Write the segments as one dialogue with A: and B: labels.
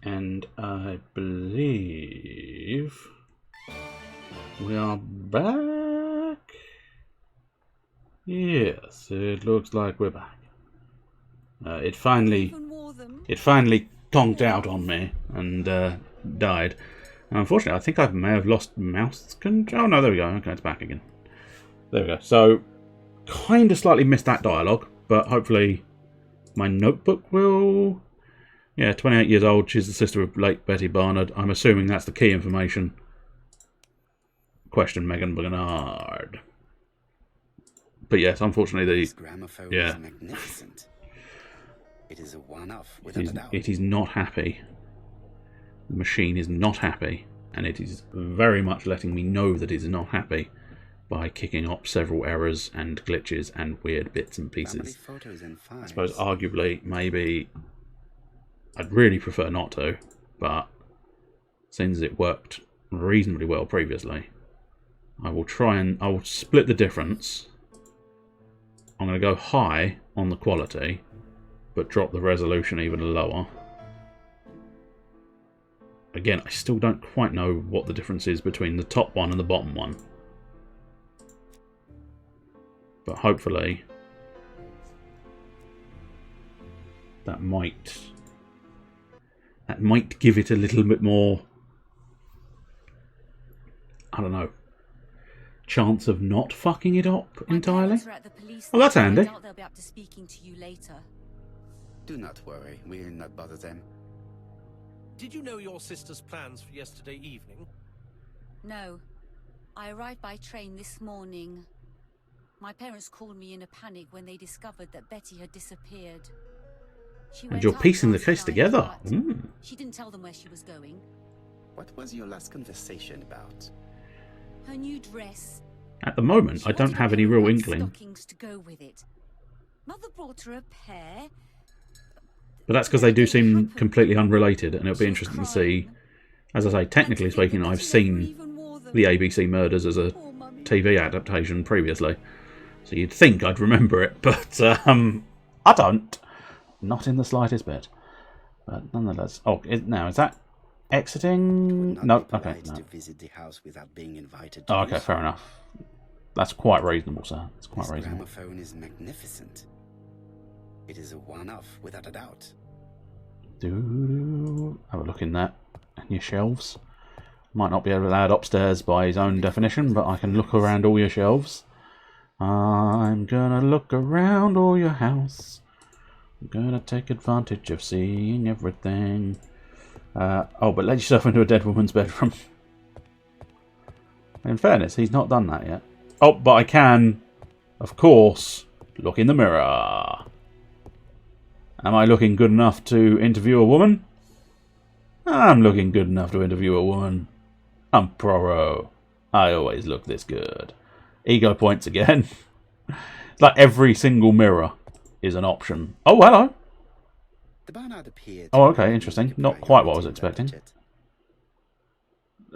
A: And I believe we are back. Yes, it looks like we're back. It finally conked out on me and died. Unfortunately, I think I may have lost mouse control. Oh no, there we go. Okay, it's back again. There we go. So, kind of slightly missed that dialogue, but hopefully my notebook will... Yeah, 28 years old. She's the sister of late Betty Barnard. I'm assuming that's the key information. Question Megan Bernard. But yes, unfortunately,
B: This gramophone is magnificent. It is a one-off, without a doubt.
A: It is not happy. The machine is not happy, and it is very much letting me know that it is not happy by kicking up several errors and glitches and weird bits and pieces. I suppose, arguably, maybe I'd really prefer not to, but since it worked reasonably well previously, I will split the difference. I'm going to go high on the quality, but drop the resolution even lower. Again, I still don't quite know what the difference is between the top one and the bottom one. But hopefully that might give it a little bit more, I don't know, chance of not fucking it up entirely. Well, that's handy.
C: They'll be up to speaking to you later.
B: Do not worry, we'll not bother them.
D: Did you know your sister's plans for yesterday evening?
C: No. I arrived by train this morning. My parents called me in a panic when they discovered that Betty had disappeared.
A: And you're piecing the case together.
C: She didn't tell them where she was going.
B: What was your last conversation about?
C: Her new dress.
A: At the moment, I don't have any real inkling.
C: Stockings to go with it. Mother brought her a pair.
A: But that's because they do seem completely unrelated, and it'll be interesting to see. As I say, technically speaking, I've seen the ABC Murders as a TV adaptation previously, so you'd think I'd remember it, but I don't. Not in the slightest bit. But nonetheless... Oh, now, is that exiting? No, okay. No.
B: To visit the house without being invited
A: Oh, okay, fair enough. That's quite reasonable, sir. It's quite reasonable.
B: This gramophone is magnificent. It is a one-off, without a doubt.
A: Have a look in that. In your shelves. Might not be allowed upstairs by his own definition, but I can look around all your shelves. I'm gonna look around all your house. I'm gonna take advantage of seeing everything. Oh, but let yourself into a dead woman's bedroom. In fairness, he's not done that yet. Oh, but I can, of course, look in the mirror. Am I looking good enough to interview a woman? I'm looking good enough to interview a woman. I'm pro. I always look this good. Ego points again. It's like every single mirror is an option. Oh, hello. Oh, okay, interesting. Not quite what I was expecting.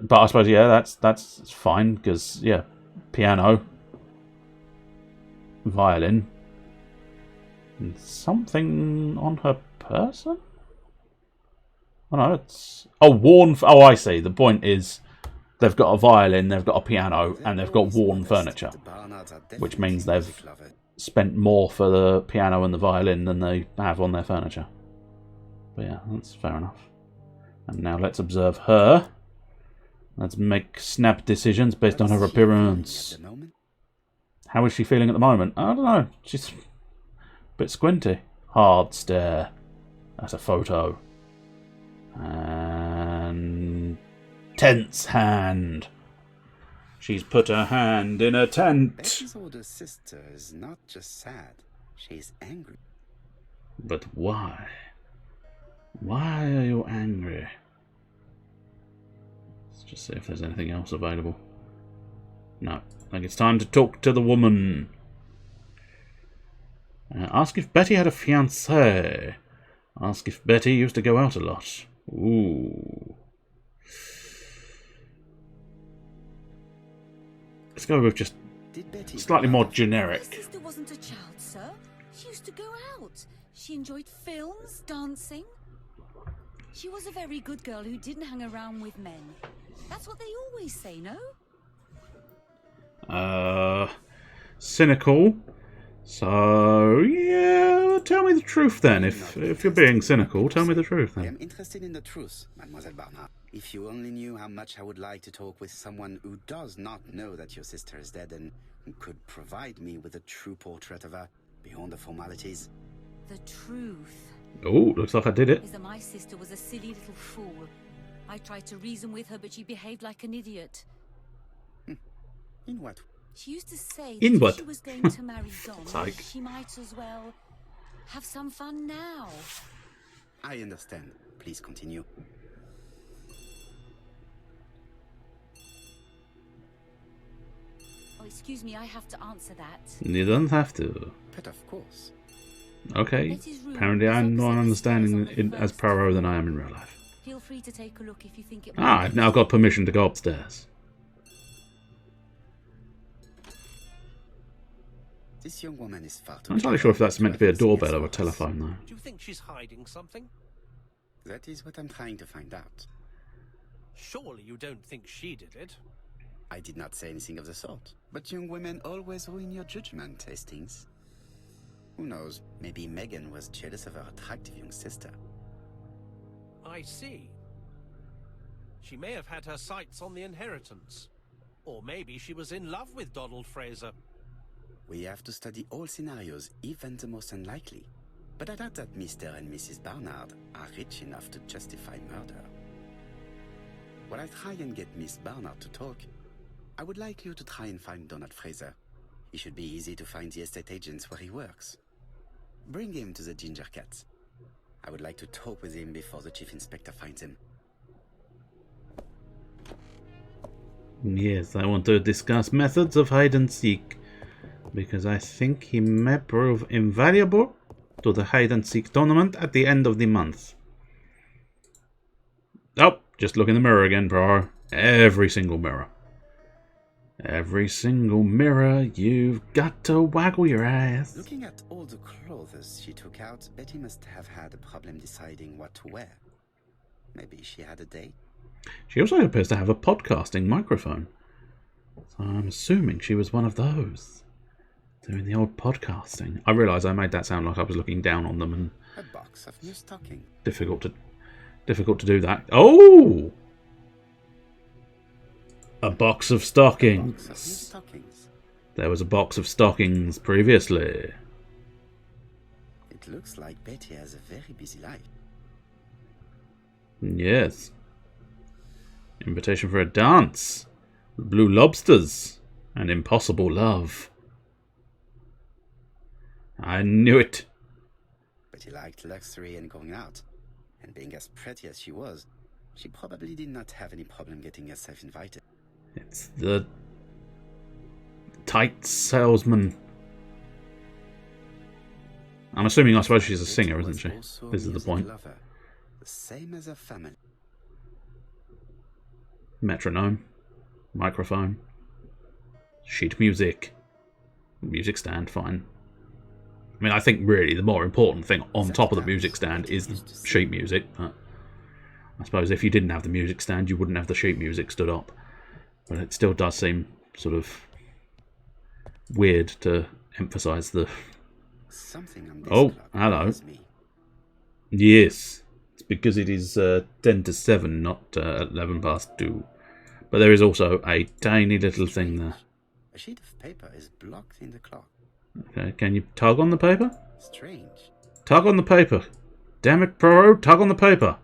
A: But I suppose, yeah, that's fine, because, yeah, piano, violin, and something on her person? Oh, no, it's... Oh, worn... Oh, I see. The point is they've got a violin, they've got a piano, and they've got worn furniture, which means they've spent more for the piano and the violin than they have on their furniture. But yeah, that's fair enough. And now let's observe her. Let's make snap decisions based on her appearance. How is she feeling at the moment? I don't know. She's a bit squinty. Hard stare. That's a photo. And tense hand. She's put her hand in a tent.
B: Betty's older sister is not just sad. She's angry.
A: But why? Why are you angry? Let's just see if there's anything else available. No. I think it's time to talk to the woman. Ask if Betty had a fiancé. Ask if Betty used to go out a lot. Ooh. Let's go with just slightly more generic.
C: My sister wasn't a child, sir. She used to go out. She enjoyed films, dancing. She was a very good girl who didn't hang around with men. That's what they always say, no?
A: Cynical. So, yeah, tell me the truth then. If you're being cynical, tell me the truth
B: I
A: then.
B: am interested in the truth, Mademoiselle Barnard. If you only knew how much I would like to talk with someone who does not know that your sister is dead and could provide me with a true portrait of her beyond the formalities.
C: The truth
A: Oh, looks like I did it.
C: is that my sister was a silly little fool. I tried to reason with her, but she behaved like an idiot.
B: In what?
C: She used to say that
A: In
C: if
A: what?
C: she was going to marry Don,
A: Sake.
C: she might as well have some fun now.
B: I understand. Please continue.
C: Oh, excuse me, I have to answer that.
A: You don't have to.
B: But of course.
A: Okay.
C: Betty's room
A: Apparently
C: is
A: I'm more
C: opposite the
A: understanding
C: stairs on the
A: as
C: first
A: Poirot
C: floor.
A: than I am in real life.
C: Feel free to take a look if you think it
A: Ah,
C: might
A: I've now got permission to go upstairs.
B: This young woman is far too
A: I'm not entirely sure if that's meant to be a
B: clever
A: doorbell or a
B: to
A: telephone, though.
D: Do you think she's hiding something?
B: That is what I'm trying to find out.
D: Surely you don't think she did it?
B: I did not say anything of the sort. But young women always ruin your judgment, Hastings. Who knows, maybe Megan was jealous of her attractive young sister.
D: I see. She may have had her sights on the inheritance. Or maybe she was in love with Donald Fraser.
B: We have to study all scenarios, even the most unlikely. But I doubt that Mr. and Mrs. Barnard are rich enough to justify murder. While I try and get Miss Barnard to talk, I would like you to try and find Donald Fraser. It should be easy to find the estate agents where he works. Bring him to the Ginger Cat. I would like to talk with him before the Chief Inspector finds him.
A: Yes, I want to discuss methods of hide and seek, because I think he may prove invaluable to the hide and seek tournament at the end of the month. Oh, just look in the mirror again, Poirot. Every single mirror. Every single mirror, you've got to waggle your ass.
B: Looking at all the clothes she took out, Betty must have had a problem deciding what to wear. Maybe she had a date?
A: She also appears to have a podcasting microphone. So I'm assuming she was one of those. Doing the old podcasting. I realise I made that sound like I was looking down on them and
B: A box of new stocking.
A: difficult to do that. Oh! A box of
B: Box of new
A: stockings.
B: stockings.
A: There was a box of stockings previously.
B: It looks like Betty has a very busy life.
A: Yes. Invitation for a dance. Blue lobsters. And impossible love. I knew it.
B: Betty liked luxury and going out. And being as pretty as she was, she probably did not have any problem getting herself invited.
A: It's the tight salesman. I'm assuming, I suppose she's a singer,
B: Betty
A: isn't
B: was
A: she?
B: also a
A: This is the
B: music
A: point.
B: lover, the same as her family.
A: Metronome. Microphone. Sheet music. Music stand, fine. I mean, I think really the more important thing on top of the music stand is the sheet music. But I suppose if you didn't have the music stand, you wouldn't have the sheet music stood up. But it still does seem sort of weird to emphasise the...
B: Something on this
A: Oh,
B: clock
A: hello.
B: reminds me.
A: Yes, it's because it is 10 to 7, not 11 past 2. But there is also a tiny little thing there.
B: A sheet of paper is blocked in the clock.
A: Okay, can you tug on the paper?
B: Strange.
A: Tug on the paper. Damn it, Poirot, tug on the paper.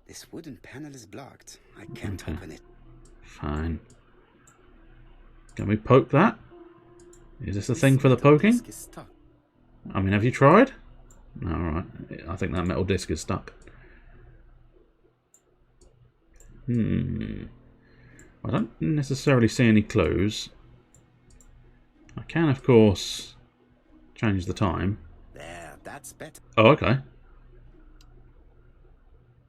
B: This wooden panel is blocked. I can't
A: Okay.
B: open it.
A: Fine. Can we poke that? Is this a
B: This
A: thing for the
B: metal
A: poking?
B: disc is stuck.
A: I mean, have you tried? No, alright. I think that metal disc is stuck. I don't necessarily see any clues. I can, of course, change the time.
B: There, that's better.
A: Oh, okay.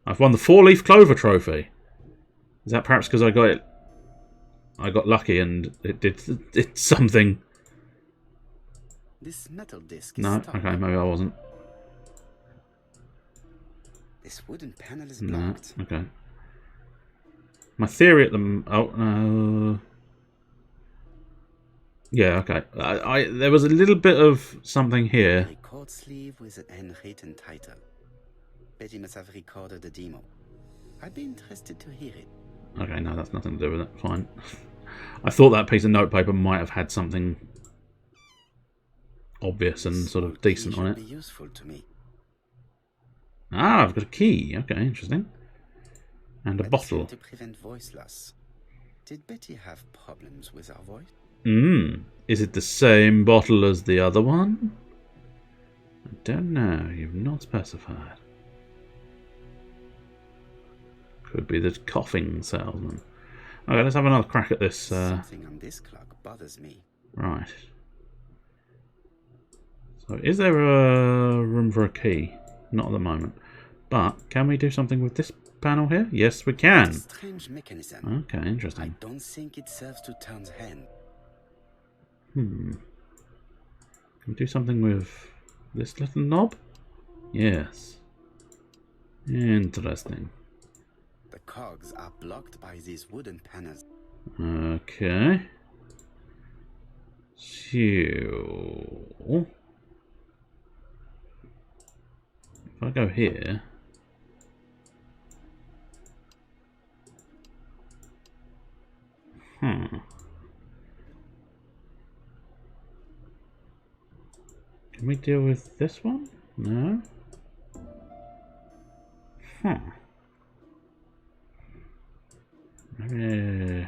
A: I've won the 4-leaf clover trophy. Is that perhaps because I got lucky and it did something?
B: This metal disc is
A: No,
B: stuck.
A: okay, maybe I wasn't.
B: This This wooden panel is
A: No.
B: blocked.
A: Okay. My theory at the yeah. Okay. There was a little bit of something here.
B: Record sleeve with an handwritten title. Betty must have recorded the demo. I'd be interested to hear it.
A: Okay, no, that's nothing to do with it. Fine. I thought that piece of notepaper might have had something obvious and sort of decent on it.
B: Be useful to me.
A: Ah, I've got a key. Okay, interesting. And a bottle.
B: To prevent voice loss. Did Betty have problems with her voice?
A: Is it the same bottle as the other one? I don't know. You've not specified. Could be the coughing salesman. Okay, let's have another crack at this.
B: Something on this clock bothers me.
A: Right. So, is there a room for a key? Not at the moment. But can we do something with this panel here? Yes, we can.
B: It's a strange mechanism.
A: Okay, interesting.
B: I don't think it serves to turn the hand.
A: Can we do something with this little knob? Yes. Interesting.
B: The cogs are blocked by these wooden panels.
A: Okay. So, if I go here, can we deal with this one? No. Maybe.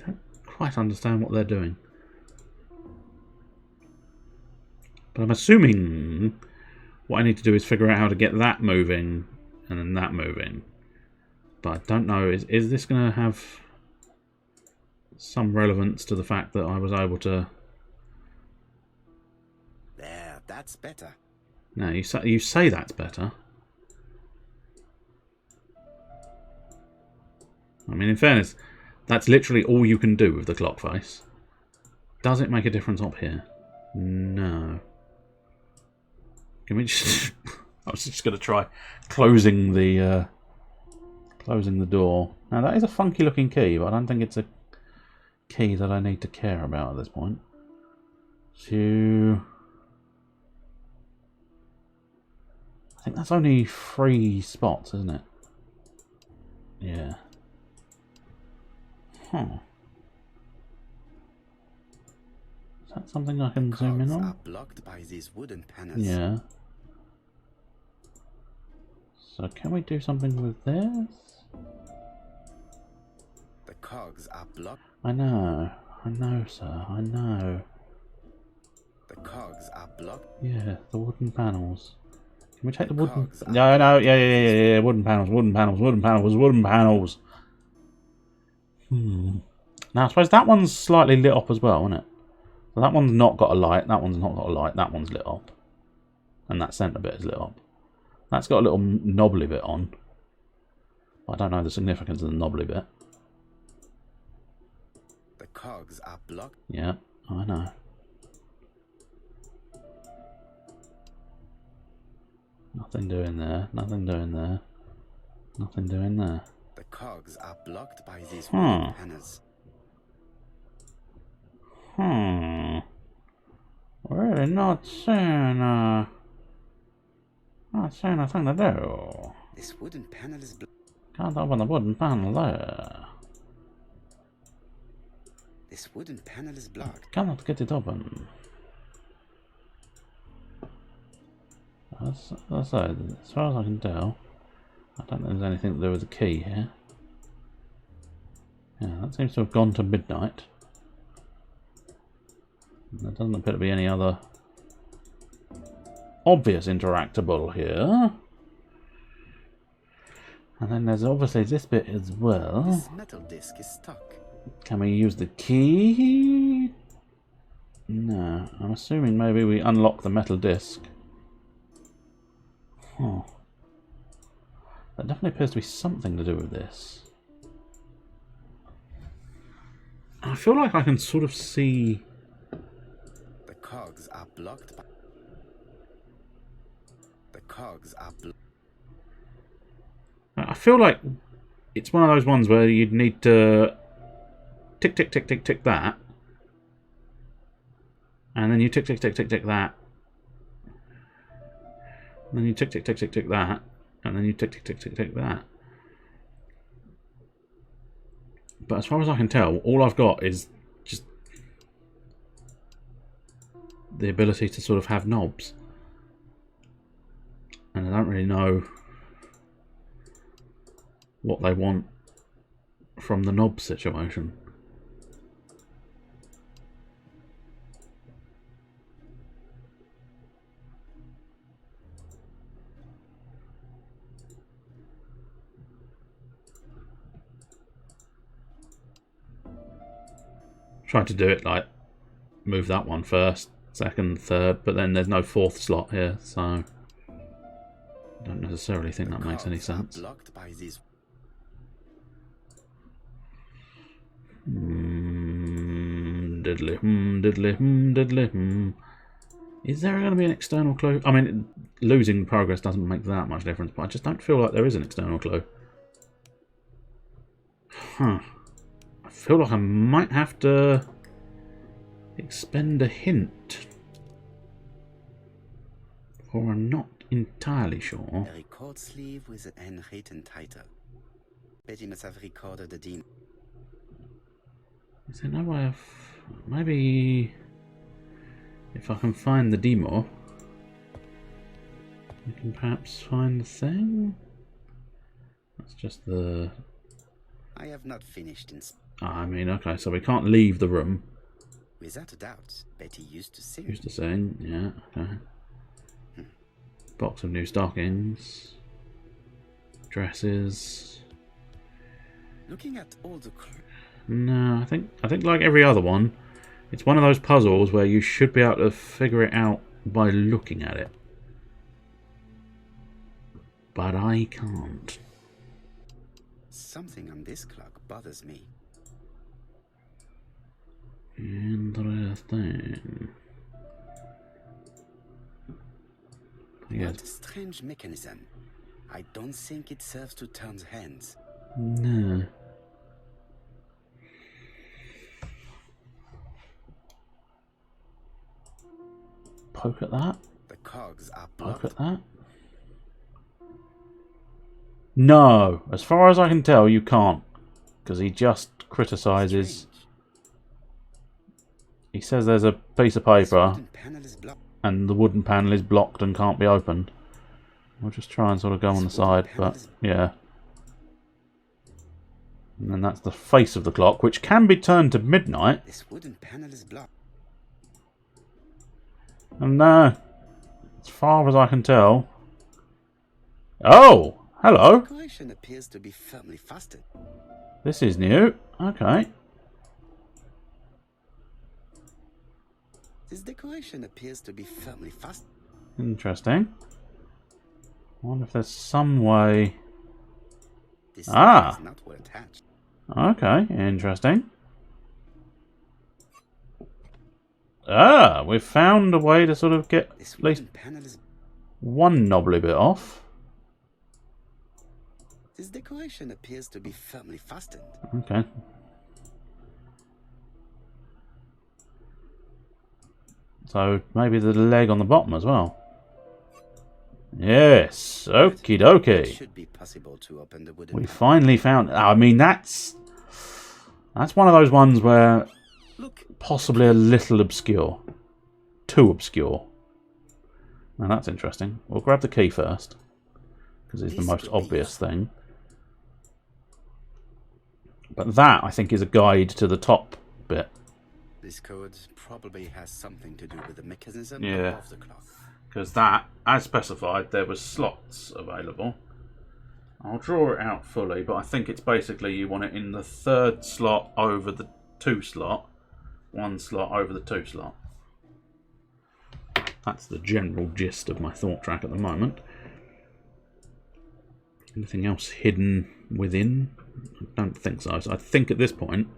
A: Don't quite understand what they're doing. But I'm assuming what I need to do is figure out how to get that moving and then that moving. But I don't know, is this going to have some relevance to the fact that I was able to...
B: There, that's better.
A: No, you say that's better. I mean, in fairness, that's literally all you can do with the clock face. Does it make a difference up here? No. Can we just... I was just going to try closing the door. Now, that is a funky looking key, but I don't think it's a key that I need to care about at this point. So... I think that's only 3 spots, isn't it? Yeah. Huh. Is that something I can zoom in on?
B: Are blocked by these wooden panels.
A: Yeah. So can we do something with this?
B: The cogs are blocked.
A: I know, sir, I know.
B: The cogs are blocked.
A: Yeah, the wooden panels. Can we take the wooden...
B: cogs are-
A: No, yeah, wooden panels. Now, I suppose that one's slightly lit up as well, isn't it? So that one's not got a light, that one's not got a light, that one's lit up. And that centre bit is lit up. That's got a little knobbly bit on. I don't know the significance of the knobbly bit.
B: The cogs are blocked.
A: Yeah, I know. Nothing doing there, nothing doing there. Nothing doing there.
B: The cogs are blocked by these wooden panels.
A: Really not seeing a thing to do.
B: This wooden panel is blocked.
A: Can't open the wooden panel there.
B: This wooden panel is blocked.
A: Cannot get it open. As I said, as far as I can tell, I don't think there's anything to do with the key here. Yeah, that seems to have gone to midnight. There doesn't appear to be any other obvious interactable here. And then there's obviously this bit as well.
B: This metal disc is stuck.
A: Can we use the key? No, I'm assuming maybe we unlock the metal disc. Huh. That definitely appears to be something to do with this. I feel like I can sort of see...
B: The cogs cogs are blocked by... The cogs are blocked.
A: I feel like it's one of those ones where you'd need to tick, tick, tick, tick, tick that. And then you tick, tick, tick, tick, tick that. And then you tick, tick, tick, tick, tick that. And then you tick, tick, tick, tick, tick that. But as far as I can tell, all I've got is just the ability to sort of have knobs. And I don't really know what they want from the knob situation. Tried to do it like move that one first, second, third, but then there's no fourth slot here, so I don't necessarily think that makes any sense.
B: Blocked by these...
A: Diddly, diddly, diddly, Is there going to be an external clue? I mean, losing progress doesn't make that much difference, but I just don't feel like there is an external clue. Huh. I feel like I might have to expend a hint. Or I'm not entirely sure.
B: A record sleeve with an handwritten title. Betty must have recorded the demon.
A: Is there no way of... Maybe... If I can find the demo, we can perhaps find the thing? That's just the...
B: I have not finished in...
A: I mean, okay, so we can't leave the room.
B: Without a doubt, Betty used to sing.
A: Used to sing, yeah, okay. Box of new stockings. Dresses.
B: Looking at all the...
A: No, I think like every other one, it's one of those puzzles where you should be able to figure it out by looking at it. But I can't.
B: Something on this clock bothers me.
A: Interesting.
B: What a strange mechanism. I don't think it serves to turn hands.
A: No. Poke at that.
B: The cogs are blocked.
A: Poke at that. No, as far as I can tell, you can't, because he just criticises. He says there's a piece of paper, and the wooden panel is blocked and can't be opened. We'll just try and sort of go on the side, but yeah. And then that's the face of the clock, which can be turned to midnight.
B: This wooden panel is blocked.
A: And as far as I can tell... Oh! Hello!
B: The decoration appears to be firmly fastened.
A: This is new. Okay.
B: This decoration appears to be firmly fastened.
A: Interesting. I wonder if there's some way...
B: This is not well attached.
A: Okay, interesting. We've found a way to sort of get at least one knobbly bit off.
B: This decoration appears to be firmly fastened.
A: Okay. So maybe the leg on the bottom as well. Yes, okie dokie.
B: It should be possible to open the wooden.
A: We finally found. I mean, that's one of those ones where possibly a little obscure, too obscure. Now that's interesting. We'll grab the key first because it's the most obvious thing. But that, I think, is a guide to the top bit.
B: This code probably has something to do with the mechanism
A: above
B: the clock.
A: Because that, as specified, there was slots available. I'll draw it out fully, but I think it's basically you want it in the third slot over the 2 slot, 1 slot over the 2 slot. That's the general gist of my thought track at the moment. Anything else hidden within? I don't think so. So I think at this point...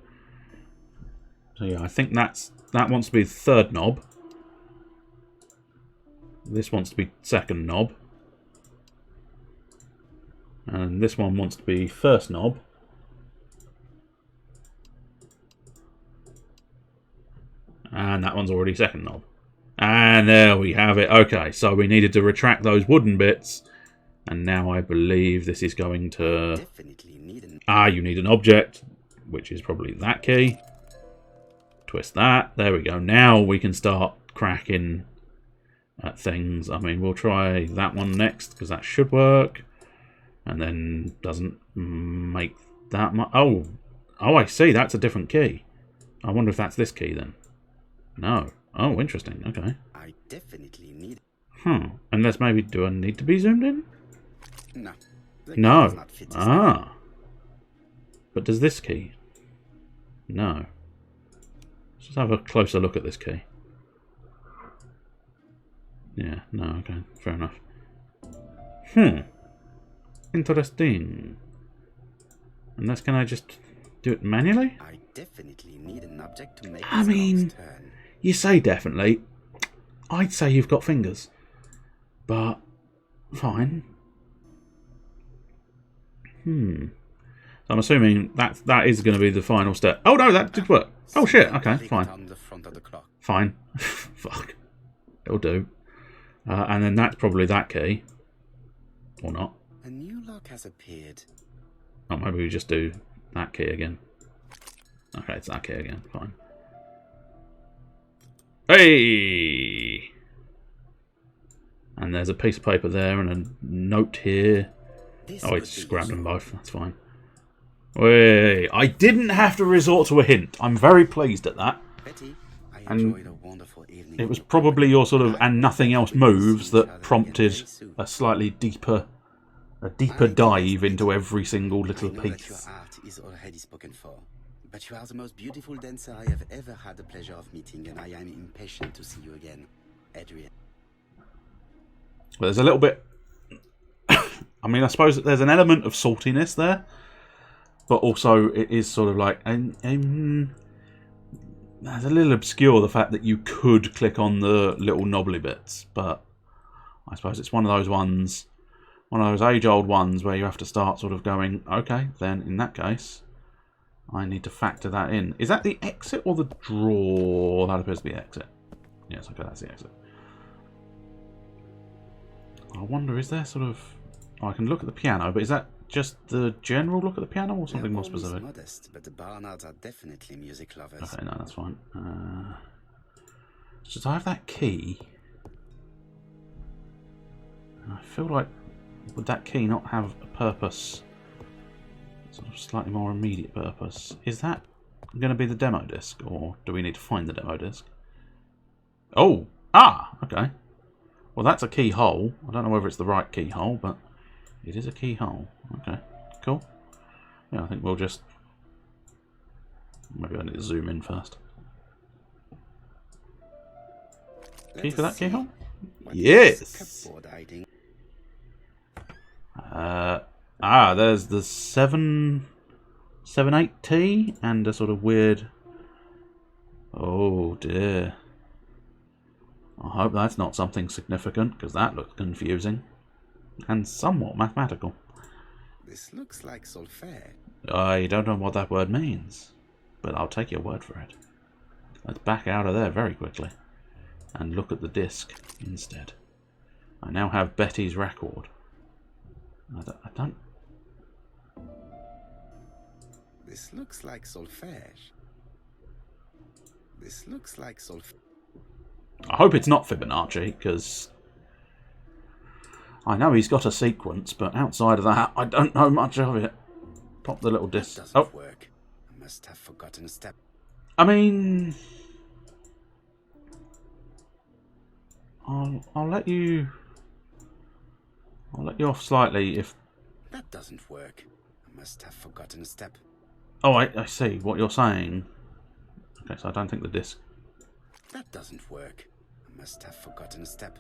A: So yeah, I think that wants to be the third knob. This wants to be second knob. And this one wants to be first knob. And that one's already second knob. And there we have it. Okay, so we needed to retract those wooden bits. And now I believe this is going to... you need an object, which is probably that key. Twist that. There we go. Now we can start cracking at things. I mean, we'll try that one next, because that should work. And then doesn't make that much... Oh, I see. That's a different key. I wonder if that's this key then. No. Oh, interesting. Okay.
B: I definitely need...
A: Unless maybe... Do I need to be zoomed in?
B: No.
A: No. Ah. But does this key? No. Let's just have a closer look at this key. Yeah, no, okay. Fair enough. Interesting. Unless, can I just do it manually?
B: I definitely need an object to make
A: I mean,
B: turn.
A: You say definitely. I'd say you've got fingers. But, fine. So I'm assuming that is going to be the final step. Oh no, that did work. Oh shit, okay, fine. Fine. Fuck. It'll do. And then that's probably that key. Or not.
B: A new lock has appeared.
A: Oh, maybe we just do that key again. Okay, it's that key again. Fine. Hey! And there's a piece of paper there and a note here. Oh, it's just grabbed them both. That's fine. Wait, I didn't have to resort to a hint. I'm very pleased at that.
B: Betty, I
A: And
B: enjoyed a wonderful evening.
A: it was probably your sort of and nothing else moves that prompted a slightly deeper dive into every single little
B: I know that your
A: piece.
B: art is already spoken for, but you are the most beautiful dancer I have ever had the pleasure of meeting, and I am impatient to see you again, Adrian.
A: But there's a little bit... I mean, I suppose that there's an element of saltiness there, but also it is sort of like... there's a little obscure, the fact that you could click on the little knobbly bits, but I suppose it's one of those ones, one of those age-old ones where you have to start sort of going, okay, then in that case, I need to factor that in. Is that the exit or the drawer? That appears to be the exit. Yes, okay, that's the exit. I wonder, is there sort of... Oh, I can look at the piano, but is that just the general look at the piano or something more specific?
B: Modest, but the Barnards are definitely music lovers.
A: Okay, no, that's fine. Should I have that key? I feel like, would that key not have a purpose? Sort of slightly more immediate purpose. Is that going to be the demo disc, or do we need to find the demo disc? Oh! Ah! Okay. Well, that's a keyhole. I don't know whether it's the right keyhole, but it is a keyhole. Okay, cool. Yeah, I think we'll just... Maybe I need to zoom in first. Key for that keyhole? Yes! There's the 778T and a sort of weird... Oh dear. I hope that's not something significant, because that looks confusing. And somewhat mathematical.
B: This looks like solfège.
A: I don't know what that word means, but I'll take your word for it. Let's back out of there very quickly and look at the disc instead. I now have Betty's record. I don't...
B: This looks like solfège. This looks like solfège.
A: I hope it's not Fibonacci, because I know he's got a sequence, but outside of that, I don't know much of it. Pop the little disc.
B: That doesn't work. I must have forgotten a step.
A: I mean, I'll let you off slightly if...
B: That doesn't work. I must have forgotten a step.
A: Oh, I see what you're saying. Okay, so I don't think the disc...
B: That doesn't work. I must have forgotten a step.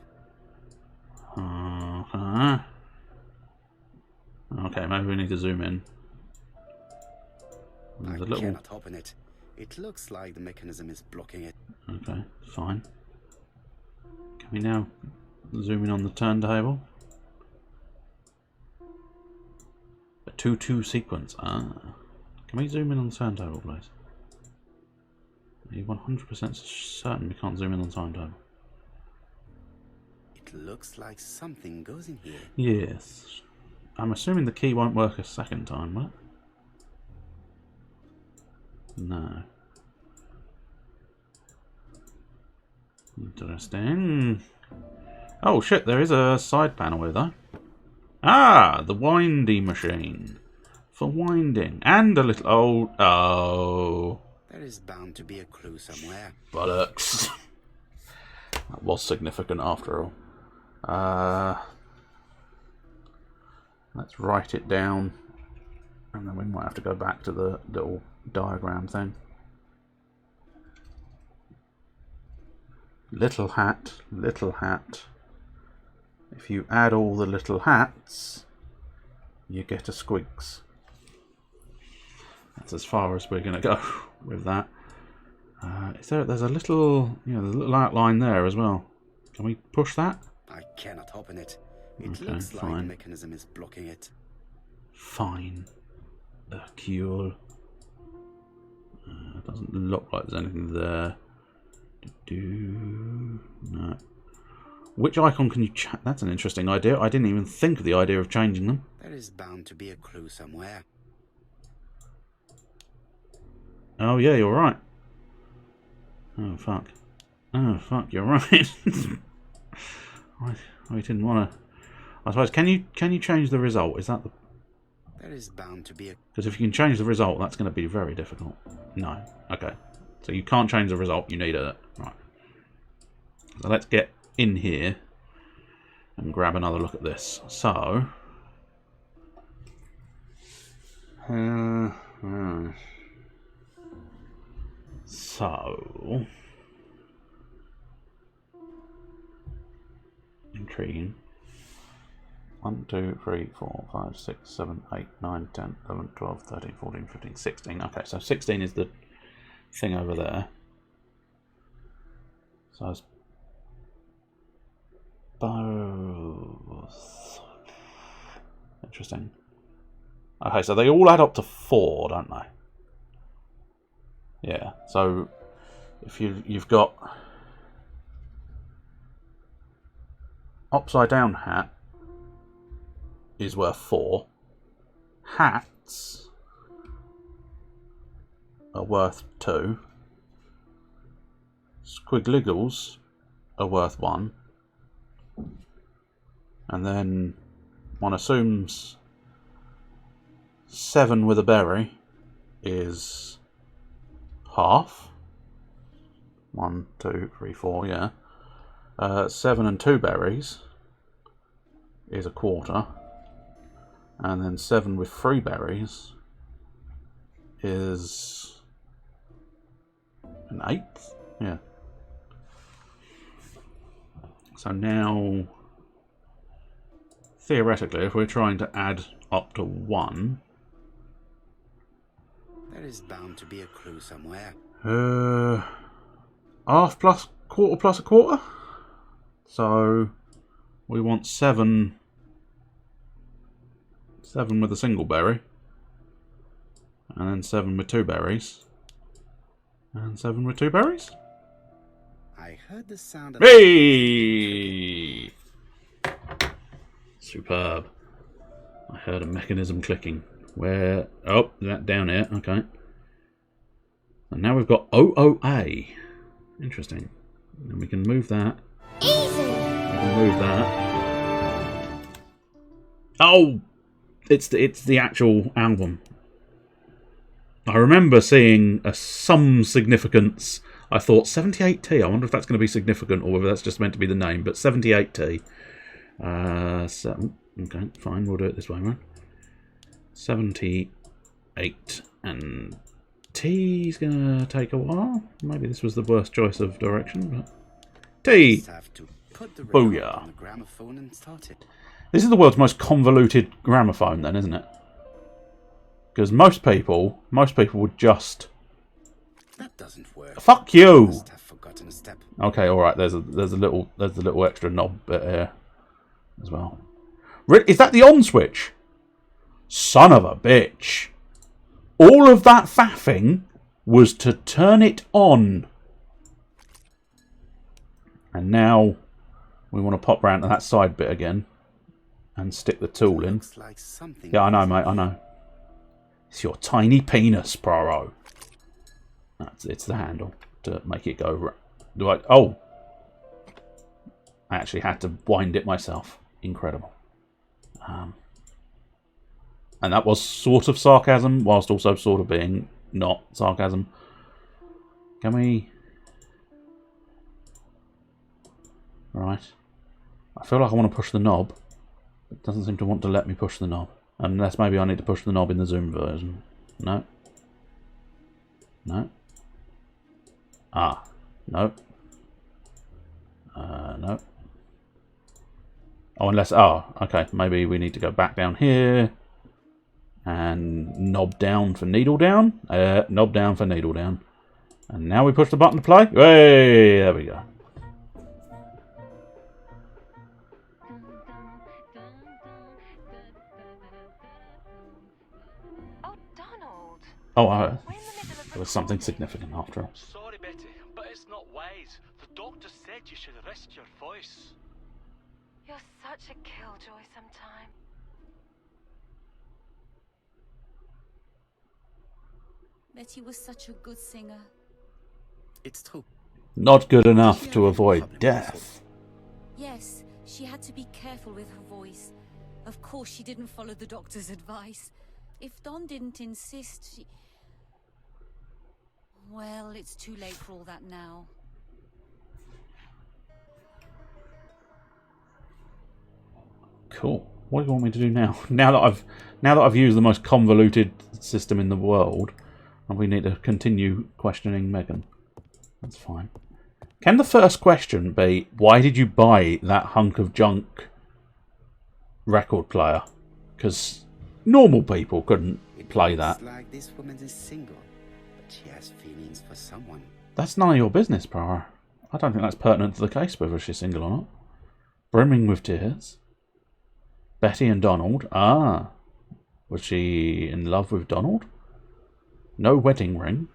A: Okay, maybe we need to zoom in.
B: I cannot open it. It looks like the mechanism is blocking it.
A: Okay, fine. Can we now Zoom in on the turntable. A 2-2 sequence. Ah. Can we zoom in on the turntable, please? Are you 100% certain we can't zoom in on the turntable?
B: It looks like something goes in here.
A: Yes. I'm assuming the key won't work a second time, will it? No. Interesting. Oh shit, there is a side panel here though. Ah, the windy machine. For winding. And a little... Oh.
B: There is bound to be a clue somewhere.
A: Bollocks. That was significant after all. Let's write it down. And then we might have to go back to the little diagram thing. Little hat, little hat. If you add all the little hats, you get a squigs. That's as far as we're going to go with that. There's a little, there's a little outline there as well. Can we push that?
B: I cannot open it. It
A: Okay,
B: looks like
A: fine.
B: the mechanism is blocking it.
A: Fine. Hercule. Doesn't look like there's anything there. No. Which icon can you change? That's an interesting idea. I didn't even think of the idea of changing them.
B: There is bound to be a clue somewhere.
A: Oh yeah, you're right. Oh fuck. Oh fuck, you're right. I didn't want to. I suppose can you change the result? Is that the?
B: There is bound to be a.
A: Because if you can change the result, that's going to be very difficult. No. Okay. So you can't change the result. You need a right. So let's get in here and grab another look at this. So. So. Intriguing. 1, 2, 3, 4, 5, 6, 7, 8, 9, 10, 11, 12, 13, 14, 15, 16. Okay, so 16 is the thing over there. So it's both. Interesting. Okay, so they all add up to 4, don't they? Yeah, so if you've got upside down hat is worth 4. Hats are worth 2. Squiggligles are worth 1. And then one assumes 7 with a berry is half. 1, 2, 3, 4, yeah. 7 and 2 berries is a quarter. And then 7 with 3 berries is an eighth. Yeah. So now, theoretically, if we're trying to add up to 1,
B: there is bound to be a clue somewhere.
A: Half plus quarter plus a quarter. So we want 7 with a single berry, and then 7 with 2 berries, and 7 with 2 berries.
B: I heard the sound of.
A: Hey! Superb. I heard a mechanism clicking. Where? Oh, that down here. Okay. And now we've got OOA. Interesting. And we can move that.
E: Easy.
A: We can move that. Oh! It's the actual album. I remember seeing some significance. I thought 78T. I wonder if that's going to be significant or whether that's just meant to be the name. But 78T. Okay, fine. We'll do it this way, right? 78 and T's going to take a while. Maybe this was the worst choice of direction, but T.
B: Have to put the
A: Booyah.
B: remote on the gramophone and start it.
A: This is the world's most convoluted gramophone, then, isn't it? Because most people would just.
B: That doesn't work.
A: Fuck you!
B: Must have forgotten a step.
A: Okay, all right. There's a little extra knob bit here as well. Is that the on switch? Son of a bitch! All of that faffing was to turn it on, and now we want to pop round to that side bit again and stick the tool in.
B: Like
A: Yeah, I know, mate. I know. It's your tiny penis, Poirot. It's the handle to make it go. Do I? Oh, I actually had to wind it myself. Incredible. And that was sort of sarcasm, whilst also sort of being not sarcasm. Can we? Right. I feel like I want to push the knob. It doesn't seem to want to let me push the knob. Unless maybe I need to push the knob in the Zoom version. No. No. Ah. No. No. Oh, unless... Oh, okay. Maybe we need to go back down here. And knob down for needle down. Knob down for needle down. And now we push the button to play. Hey, there we go. Oh, there was something significant after all.
E: Sorry, Betty, but it's not wise. The doctor said you should rest your voice.
F: You're such a killjoy sometimes.
C: Betty was such a good singer.
B: It's true.
A: Not good enough to avoid death.
C: Yes, she had to be careful with her voice. Of course, she didn't follow the doctor's advice. If Don didn't insist, she... Well, it's too late for all that now.
A: Cool. What do you want me to do now? Now that I've used the most convoluted system in the world, and we need to continue questioning Megan. That's fine. Can the first question be, why did you buy that hunk of junk record player? Because normal people couldn't play that.
B: Like this woman is single, but she has feelings for someone.
A: That's none of your business, Prior. I don't think that's pertinent to the case, whether she's single or not. Brimming with tears. Betty and Donald. Ah. Was she in love with Donald? No wedding ring.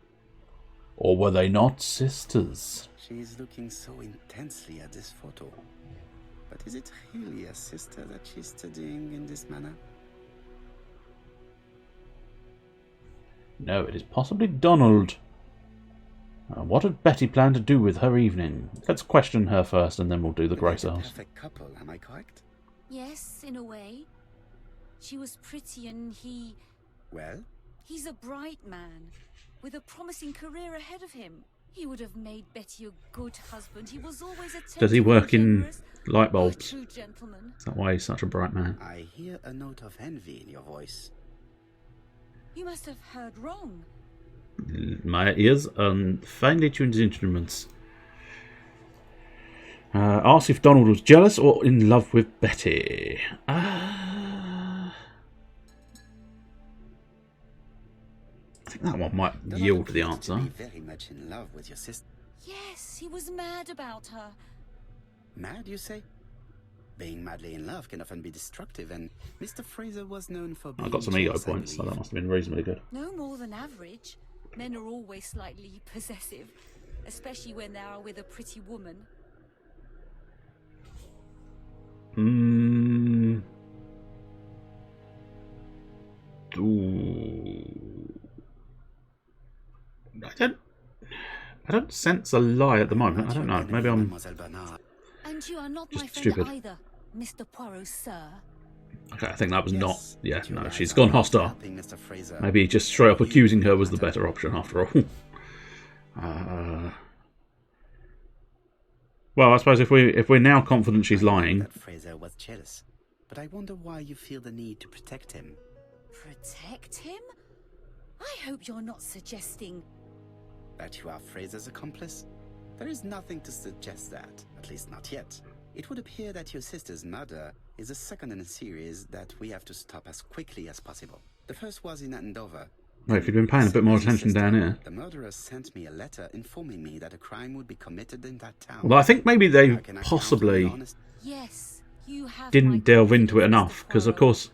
A: Or were they not sisters?
B: She is looking so intensely at this photo. But is it really a sister that she's studying in this manner?
A: No, it is possibly Donald. What had Betty planned to do with her evening? Let's question her first, and then we'll do the Grace Elves.
B: Perfect couple, am I correct?
C: Yes, in a way. She was pretty and he...
B: Well?
C: He's a bright man, with a promising career ahead of him. He would have made Betty a good husband. He was always attentive.
A: Does he work in light bulbs?
C: True gentleman.
A: Is that why he's such a bright man?
B: I hear a note of envy in your voice.
C: You must have heard wrong.
A: My ears are finely tuned instruments. Asked if Donald was jealous or in love with Betty. I think that one might yield the answer.
B: Very much in love with your sister.
C: Yes, he was mad about her.
B: Mad, you say? Being madly in love can often be destructive, and Mr. Fraser was known for being
A: I got some ego
B: jealous,
A: points, so that must have been reasonably good.
C: No more than average. Men are always slightly possessive, especially when they are with a pretty woman.
A: I don't sense a lie at the moment. I don't know. Maybe I'm
C: And you are not
A: just
C: my friend
A: stupid.
C: either, Mr. Poirot, sir.
A: Okay, I think that was not... Yeah,
B: but you
A: no,
B: guys
A: she's
B: are
A: gone
B: not
A: hostile.
B: helping Mr. Fraser.
A: Maybe just straight up accusing her was the better option after all. Well, I suppose if we're now confident she's lying...
B: That Fraser was jealous, but I wonder why you feel the need to protect him.
C: Protect him? I hope you're not suggesting...
B: That you are Fraser's accomplice? There is nothing to suggest that, at least not yet. It would appear that your sister's murder is the second in a series that we have to stop as quickly as possible. The first was in Andover,
A: Well, if you'd been paying a bit more attention down here.
B: The murderer sent me a letter informing me that a crime would be committed in that town.
A: Well, I think maybe they
B: How can I count on
A: possibly
B: your honest-
C: Yes, you have my
A: didn't delve into it
C: confidence,
A: enough,
C: Mr.
A: because of
C: Poirot.
A: course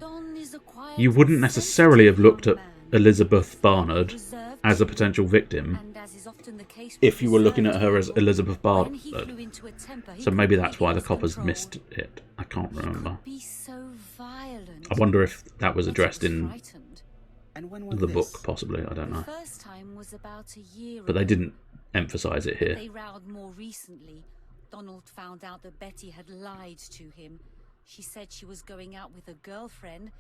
C: Don is a quiet
A: you wouldn't
C: and
A: necessarily have looked at
C: sensitive young man.
A: Elizabeth Barnard
C: Reserved,
A: as a potential victim
C: and as is often the case
A: if
C: with
A: you were looking at
C: reserved
A: her as
C: people,
A: Elizabeth
C: when he
A: Barnard.
C: flew into a temper, he
A: So maybe that's why the
C: completely
A: coppers
C: lost
A: missed
C: control.
A: it. I can't
C: He
A: remember.
C: could be so violent.
A: I wonder if that was
C: Betty
A: addressed
C: was
A: in
C: frightened.
B: And when was
A: the
B: this?
A: book, possibly. I don't
C: The
A: know.
C: first time was about a year
A: But they
C: ago.
A: didn't emphasise it here.
C: They rowed more recently. Donald found out that Betty had lied to him. She said she was going out with a girlfriend,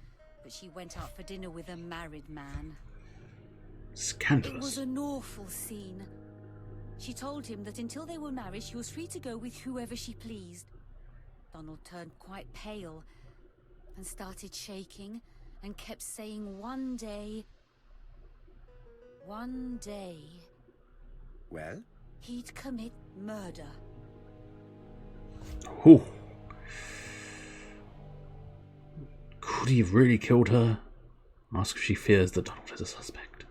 C: but she went out for dinner with a married man. It was
A: Scandalous.
C: an awful scene. She told him that until they were married, she was free to go with whoever she pleased. Donald turned quite pale and started shaking and kept saying one day,
B: Well,
C: he'd commit murder.
A: Ooh. Could he have really killed her? Ask if she fears that Donald is a suspect.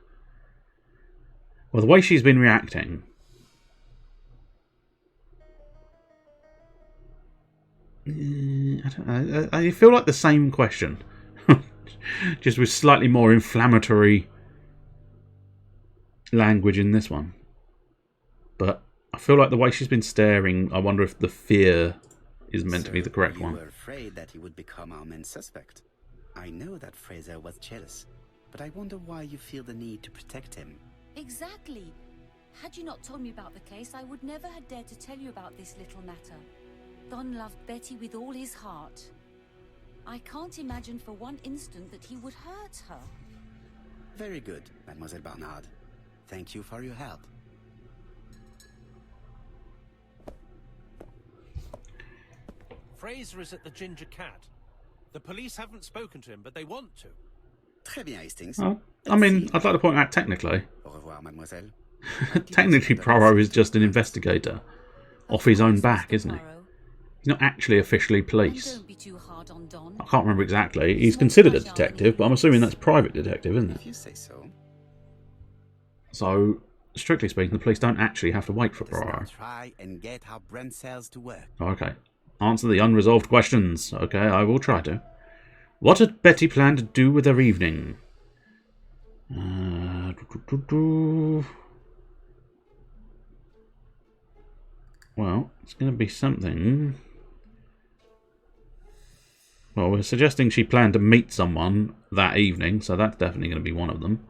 A: Well, the way she's been reacting... I don't know. I feel like the same question. Just with slightly more inflammatory language in this one. But I feel like the way she's been staring, I wonder if the fear is meant to be the correct
B: you
A: one.
B: were afraid that he would become our main suspect. I know that Fraser was jealous, but I wonder why you feel the need to protect him.
C: Exactly. Had you not told me about the case, I would never have dared to tell you about this little matter. Don loved Betty with all his heart. I can't imagine for one instant that he would hurt her.
B: Very good, Mademoiselle Barnard. Thank you for your help.
D: Fraser is at the Ginger Cat. The police haven't spoken to him, but they want to.
B: Très bien, Hastings.
A: Oh, I mean, I'd like to point out technically,
B: Au revoir, mademoiselle.
A: technically Poirot is just an investigator off his own back, isn't he? He's not actually officially
C: And
A: police.
C: don't be too hard on Don.
A: I can't remember exactly. He's considered a detective, but I'm assuming that's private detective, isn't
B: If
A: it?
B: you say so.
A: So, strictly speaking, the police don't actually have to wait for
B: Let's now
A: Poirot.
B: try and get our brain cells to work.
A: Okay. Answer the unresolved questions. Okay, I will try to. What had Betty planned to do with her evening? Well, it's going to be something. Well, we're suggesting she planned to meet someone that evening, so that's definitely going to be one of them.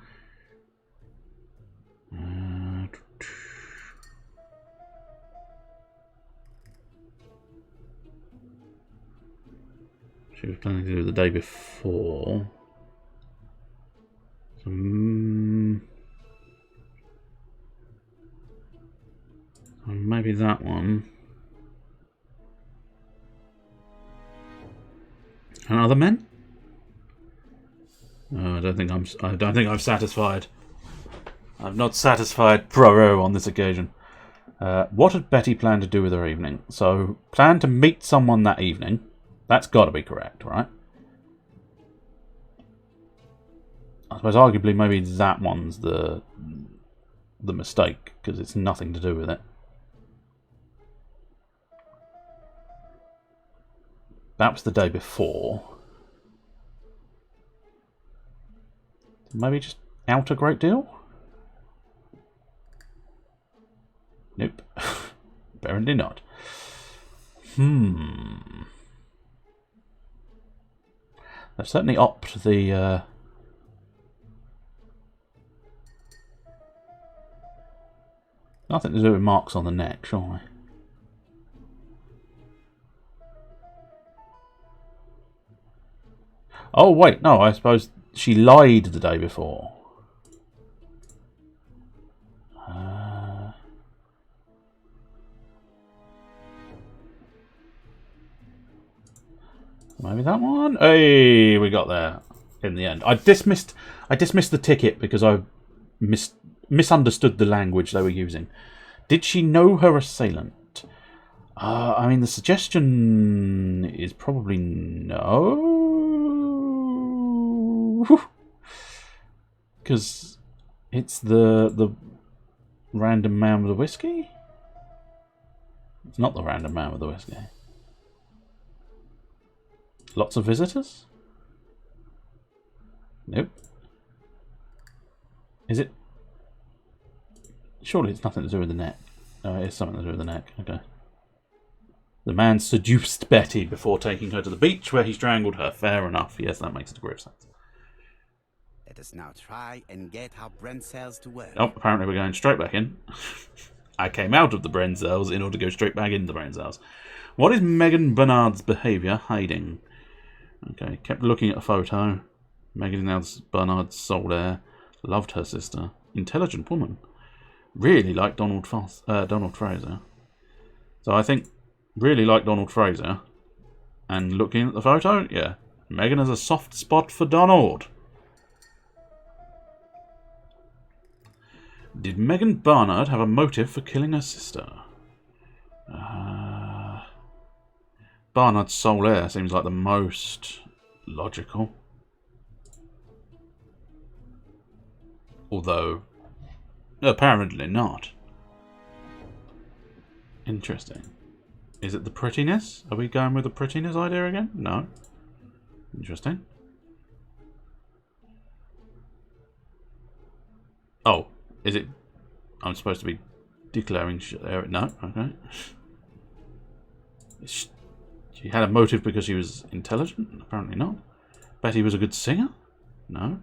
A: She was planning to do it the day before. So, maybe that one. And other men? I don't think I'm satisfied. I've not satisfied Poirot on this occasion. What had Betty planned to do with her evening? So, planned to meet someone that evening. That's got to be correct, right? I suppose arguably maybe that one's the mistake, because it's nothing to do with it. That was the day before. Maybe just out a great deal? Nope. Apparently not. They've certainly upped the... Nothing to do with marks on the neck, surely. Oh, wait, no, I suppose she lied the day before. Maybe that one? Hey, we got there in the end. I dismissed the ticket because I misunderstood the language they were using. Did she know her assailant? I mean, the suggestion is probably no. Because it's the random man with the whiskey? It's not the random man with the whiskey. Lots of visitors? Nope. Is it? Surely it's nothing to do with the neck. Oh, it is something to do with the neck. Okay. The man seduced Betty before taking her to the beach where he strangled her. Fair enough. Yes, that makes a degree of sense.
B: Let us now try and get our brain cells to work.
A: Oh, apparently we're going straight back in. I came out of the brain cells in order to go straight back into the brain cells. What is Megan Bernard's behaviour hiding? Okay, kept looking at a photo. Megan Bernard's soul heir. Loved her sister. Intelligent woman. Really liked Donald Fraser. So I think really liked Donald Fraser. And looking at the photo, yeah. Megan has a soft spot for Donald. Did Megan Barnard have a motive for killing her sister? Barnard's sole heir seems like the most logical. Although, apparently not. Interesting. Is it the prettiness? Are we going with the prettiness idea again? No. Interesting. Oh, is it... I'm supposed to be declaring... No, okay. She had a motive because she was intelligent? Apparently not. Betty was a good singer? No.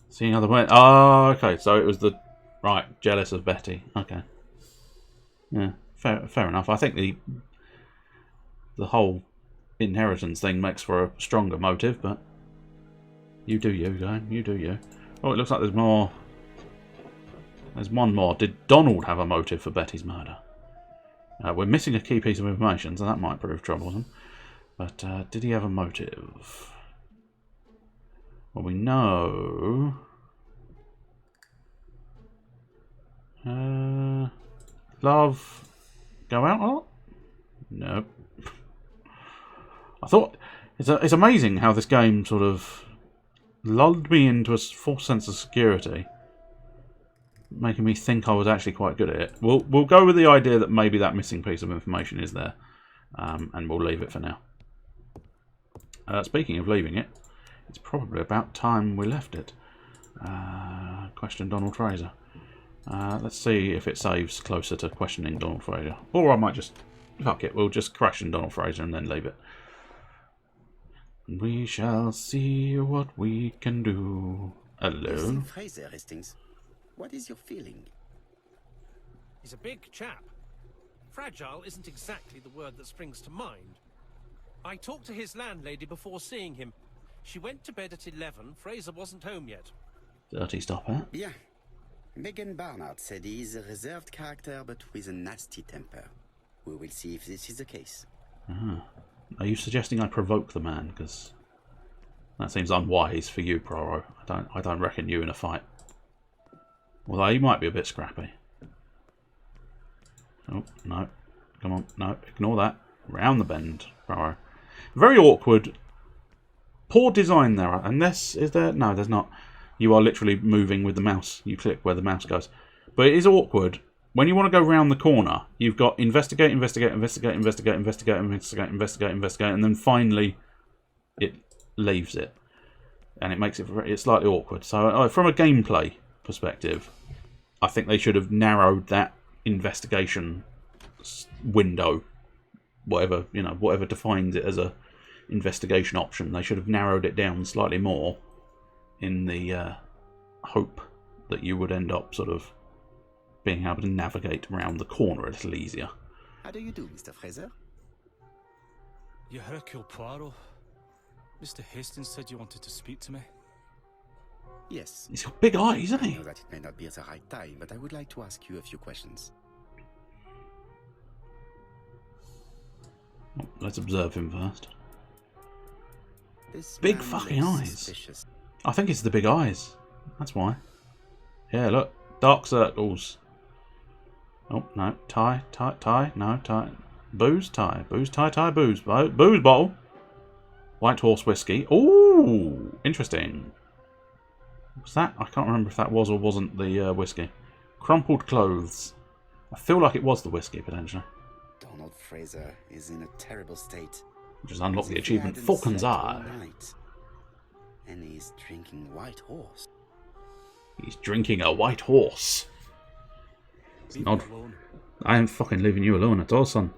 A: Seeing other way... Oh, okay, so it was the... Right, jealous of Betty. Okay. Yeah, fair enough. I think the whole inheritance thing makes for a stronger motive, but... You do you, guy. You do you. Oh, it looks like there's more... There's one more. Did Donald have a motive for Betty's murder? We're missing a key piece of information, so that might prove troublesome. But did he have a motive? Well, we know... Love... Go out a lot? No. I thought... It's amazing how this game sort of lulled me into a false sense of security, making me think I was actually quite good at it. We'll go with the idea that maybe that missing piece of information is there, and we'll leave it for now. Speaking of leaving it, it's probably about time we left it. Question Donald Fraser. Let's see if it saves closer to questioning Donald Fraser. Or I might just... Fuck it, we'll just question Donald Fraser and then leave it. We shall see what we can do. Hello?
B: Mr. Fraser, Hastings. What is your feeling?
D: He's a big chap. Fragile isn't exactly the word that springs to mind. I talked to his landlady before seeing him. She went to bed at 11. Fraser wasn't home yet.
A: Dirty stopper.
B: Bien. Megan Barnard said he is a reserved character but with a nasty temper. We will see if this is the case.
A: Are you suggesting I provoke the man? Because that seems unwise for you, Proro. I don't reckon you in a fight. Although he might be a bit scrappy. Oh, no. Come on. No, ignore that. Round the bend, Proro. Very awkward. Poor design there. Unless, is there? No, there's not. You are literally moving with the mouse. You click where the mouse goes. But it is awkward. When you want to go round the corner, you've got investigate, investigate, investigate, investigate, investigate, investigate, investigate, investigate, and then finally it leaves it. And it makes it's slightly awkward. So from a gameplay perspective, I think they should have narrowed that investigation window, whatever defines it as a investigation option. They should have narrowed it down slightly more in the hope that you would end up sort of being able to navigate around the corner a little easier.
B: How do you do, Mr. Fraser?
G: You Hercule Poirot. Mr. Hastings said you wanted to speak to me.
B: Yes.
A: He's got big eyes, hasn't
B: I
A: he?
B: know that it may not be at the right time, but I would like to ask you a few questions.
A: Well, let's observe him first.
B: This
A: Big
B: man
A: fucking
B: looks
A: eyes.
B: suspicious.
A: I think it's the big eyes. That's why. Yeah, look. Dark circles. Oh, no. Tie. No, tie. Booze, tie. Booze, tie, booze. Booze bottle. White horse whiskey. Ooh, interesting. Was that? I can't remember if that was or wasn't the whiskey. Crumpled clothes. I feel like it was the whiskey, potentially.
B: Donald Fraser is in a terrible state.
A: Just unlock
B: As
A: the
B: if he
A: achievement.
B: hadn't
A: Falcon's
B: slept all
A: Eye.
B: night. And he's drinking white horse.
A: He's drinking a white horse. It's
G: Leave
A: not.
G: me alone.
A: I ain't fucking leaving you alone at all, son.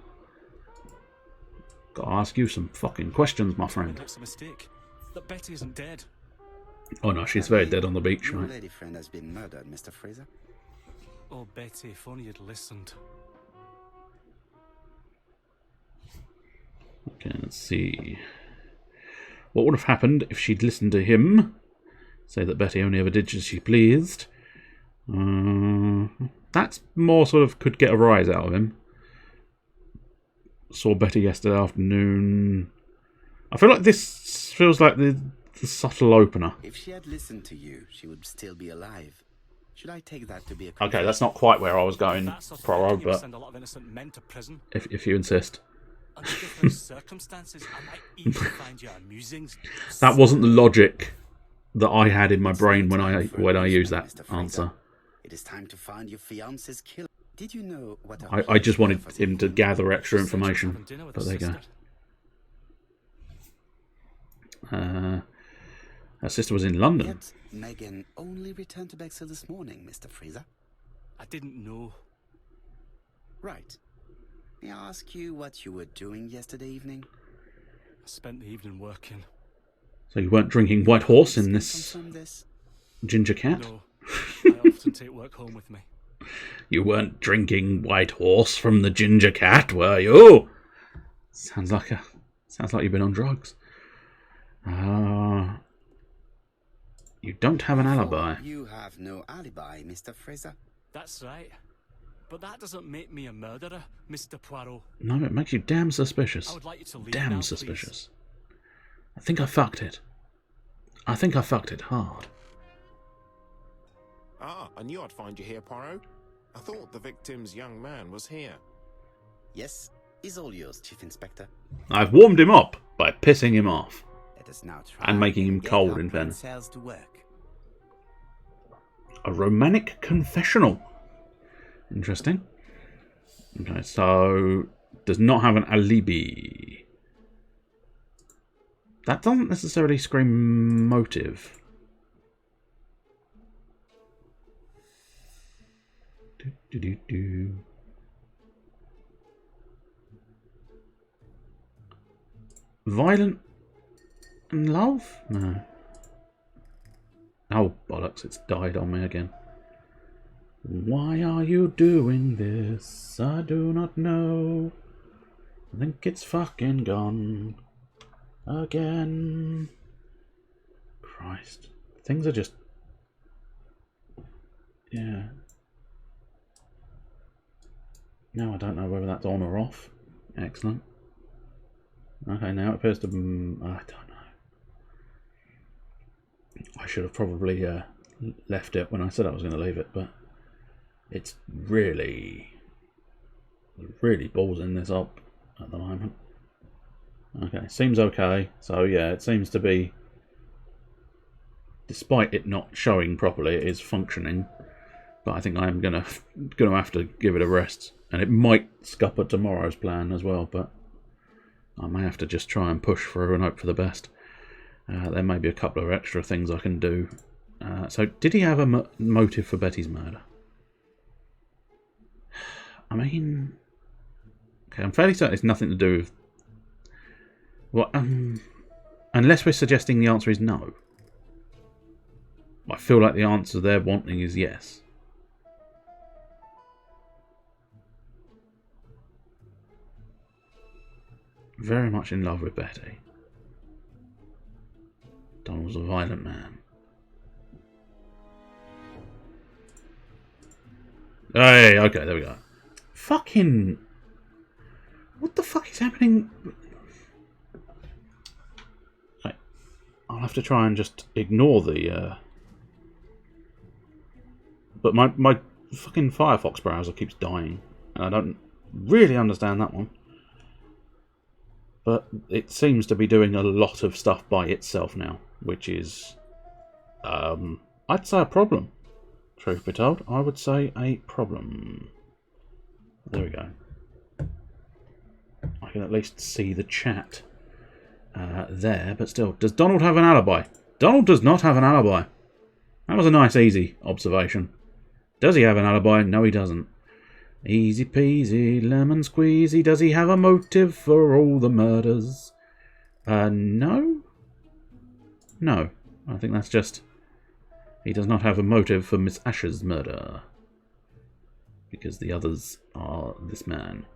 A: Gotta ask you some fucking questions, my
G: I
A: friend.
G: think it's a mistake. That Betty isn't dead.
A: Oh no, she's very dead on the beach,
B: Your
A: mate.
B: lady friend has been murdered, Mr. Fraser.
G: Oh, Betty, if only you'd listened.
A: Okay, let's see. What would have happened if she'd listened to him? Say that Betty only ever did as she pleased. That's more sort of could get a rise out of him. Saw Betty yesterday afternoon. I feel like this feels like the subtle opener.
B: If she had listened to you, she would still be alive. Should I take that to be a
A: Okay, that's not quite where I was going,
G: That sort of
A: Proro,
G: thinking would
A: but
G: send a lot of innocent men to prison.
A: if you insist.
G: Under different circumstances, I might even find you amusing.
A: That wasn't the logic that I had in my brain when I used that
B: Mr. Fraser.
A: answer.
B: It is time to find your fiance's killer. Did you know what
A: I just wanted him to gather extra
G: Having
A: information.
G: dinner with
A: But
G: her
A: there you go.
G: sister.
A: Her sister was in London.
B: Yet Megan only returned to Bexhill this morning, Mr. Fraser.
G: I didn't know.
B: Right. May I ask you what you were doing yesterday evening?
G: I spent the evening working.
A: So you weren't drinking White Horse in this
B: Confirm this.
A: Ginger Cat?
G: No, I often take work home with me.
A: You weren't drinking White Horse from the Ginger Cat, were you? Sounds like you've been on drugs. You don't have an alibi.
B: You have no alibi, Mr. Fraser.
G: That's right. But that doesn't make me a murderer, Mr. Poirot.
A: No, it makes you damn suspicious.
G: I would like you to leave
A: Damn
G: now,
A: suspicious. I think I fucked it. I think I fucked it hard.
H: Ah, I knew I'd find you here, Poirot. I thought the victim's young man was here.
B: Yes, he's all yours, Chief Inspector.
A: I've warmed him up by pissing him off.
B: Let us now try
A: And making him
B: get
A: cold,
B: our
A: in
B: brain
A: fairness.
B: cells to work.
A: A romantic confessional. Interesting. Okay, so does not have an alibi. That doesn't necessarily scream motive. Do. Violent and love? No. Oh, bollocks, it's died on me again. Why are you doing this? I do not know. I think it's fucking gone. Again. Christ. Things are just... Yeah. Now I don't know whether that's on or off. Excellent. Okay, now it appears to... I don't know. I should have probably left it when I said I was going to leave it, but it's really ballsing this up at the moment. Okay, seems okay. So yeah, it seems to be, despite it not showing properly, it is functioning. But I think I'm gonna have to give it a rest, and it might scupper tomorrow's plan as well. But I may have to just try and push through and hope for the best. There may be a couple of extra things I can do. So, did he have a motive for Betty's murder? I mean, okay, I'm fairly certain it's nothing to do with. Well, unless we're suggesting the answer is no. I feel like the answer they're wanting is yes. Very much in love with Betty. Donald was a violent man. Hey, okay, there we go. Fucking... What the fuck is happening? Okay. I'll have to try and just ignore the... But my fucking Firefox browser keeps dying. And I don't really understand that one. But it seems to be doing a lot of stuff by itself now, which is, I I'd say a problem. Truth be told, I would say a problem. There we go. I can at least see the chat there, but still. Does Donald have an alibi? Donald does not have an alibi. That was a nice, easy observation. Does he have an alibi? No, he doesn't. Easy peasy, lemon squeezy. Does he have a motive for all the murders? No. No. I think that's just... He does not have a motive for Miss Asher's murder. Because the others are this man.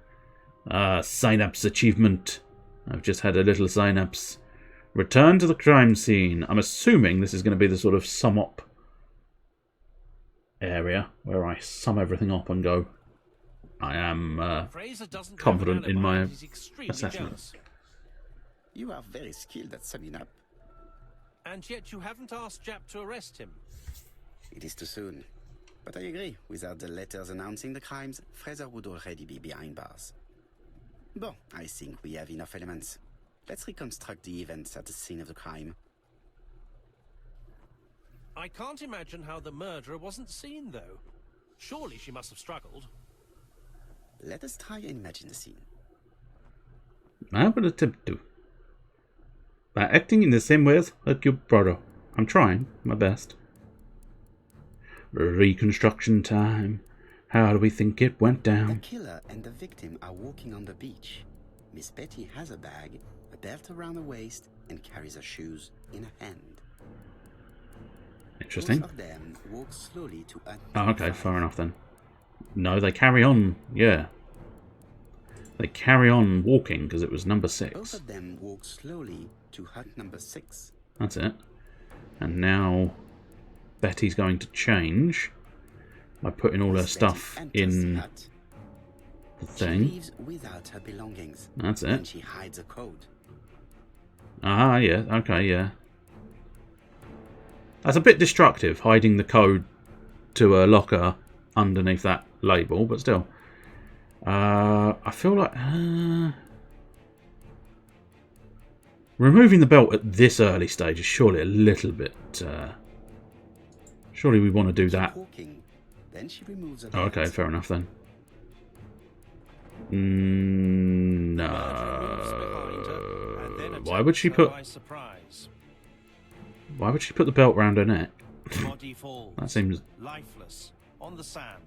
A: Synapse achievement. I've just had a little synapse. Return to the crime scene. I'm assuming this is going to be the sort of sum up area where I sum everything up and go, I am confident in my assessment.
B: You are very skilled at summing up.
D: And yet you haven't asked Jap to arrest him.
B: It is too soon. But I agree, without the letters announcing the crimes, Fraser would already be behind bars. Bon, I think we have enough elements. Let's reconstruct the events at the scene of the crime.
D: I can't imagine how the murderer wasn't seen, though. Surely she must have struggled.
B: Let us try and imagine the scene.
A: I will attempt to. By acting in the same way as your brother. I'm trying my best. Reconstruction time. How do we think it went down?
B: The killer and the victim are walking on the beach. Miss Betty has a bag, a belt around her waist, and carries her shoes in her hand.
A: Interesting.
B: Both of them walk slowly to
A: Oh, okay, fair enough then. No, they carry on. Yeah. They carry on walking because it was number 6.
B: Both of them walk slowly to hut number 6.
A: That's it. And now Betty's going to change by putting all her stuff in the thing.
B: She leaves without her belongings.
A: That's it.
B: And she hides a code.
A: Ah, yeah. Okay, yeah. That's a bit destructive, hiding the code to a locker underneath that label, but still. I feel like... removing the belt at this early stage is surely a little bit... surely we want to do that.
B: Then she removes her
A: Oh, okay,
B: belt.
A: fair enough then. No. Why would she put... Why would she put the belt round her neck?
D: Body falls,
A: That seems
D: lifeless on the sand.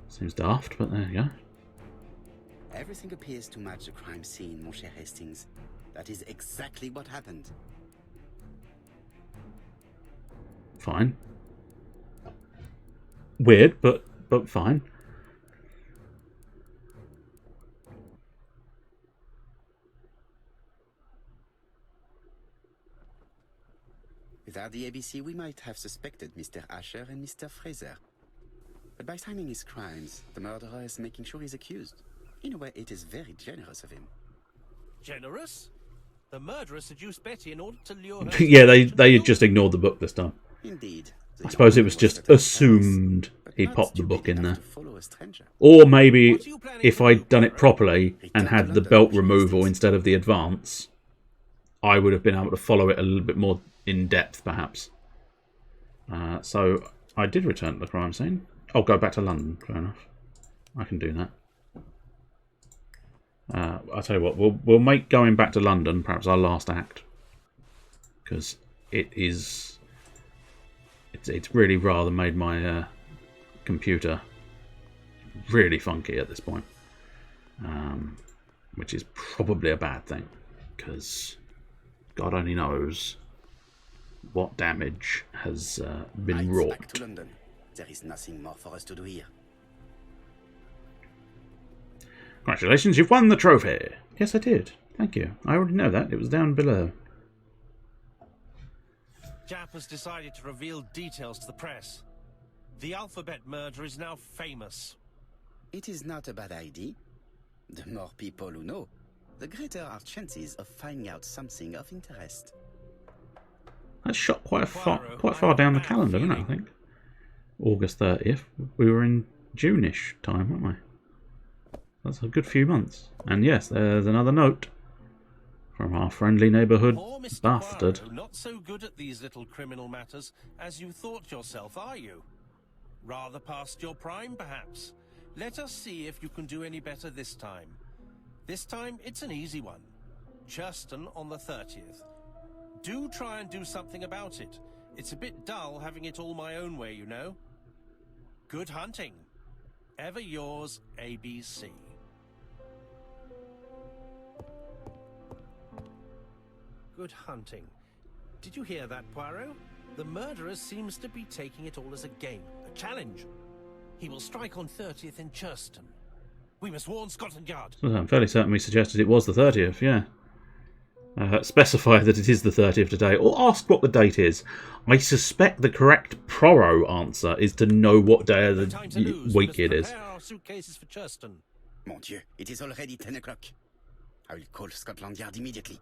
A: seems daft, but there you go.
B: Everything appears to match the crime scene, mon cher Hastings. That is exactly what happened.
A: Fine. Weird, but fine.
B: Without the ABC, we might have suspected Mr. Asher and Mr. Fraser. But by timing his crimes, the murderer is making sure he's accused. In a way, it is very generous of him.
D: Generous? The murderer seduced Betty in order to lure her...
A: Yeah, they just ignored the book this time.
B: Indeed.
A: I suppose it was just assumed he popped the book in there. Or maybe if I'd done it properly and had the belt removal instead of the advance, I would have been able to follow it a little bit more in depth, perhaps. So I did return to the crime scene. I'll go back to London. Fair enough. I can do that. I'll tell you what. We'll make going back to London perhaps our last act, because it's really rather made my computer really funky at this point, which is probably a bad thing, because God only knows what damage has been wrought.
B: Back to London. There is nothing more for us to do here.
A: Congratulations, you've won the trophy. Yes, I did. Thank you. I already know that. It was down below.
D: Jap has decided to reveal details to the press. The alphabet murder is now famous.
B: It is not a bad idea. The more people who know, the greater our chances of finding out something of interest.
A: That's shot quite far down the calendar, isn't it, I think? August 30th. We were in June-ish time, weren't we? That's a good few months. And yes, there's another note from our friendly neighbourhood
D: Poor Mr.
A: bastard.
D: Poirot, not so good at these little criminal matters as you thought yourself, are you? Rather past your prime, perhaps. Let us see if you can do any better this time. This time, it's an easy one. Churston on the 30th. Do try and do something about it. It's a bit dull having it all my own way, you know. Good hunting. Ever yours, ABC. Good hunting. Did you hear that, Poirot? The murderer seems to be taking it all as a game, a challenge. He will strike on 30th in Churston. We must warn Scotland Yard.
A: I'm fairly certain we suggested it was the 30th, yeah. Specify that it is the 30th today, or ask what the date is. I suspect the correct Proro answer is to know what day of the week it is.
D: Our suitcases for Churston.
B: Mon Dieu, it is already 10 o'clock. I will call Scotland Yard immediately.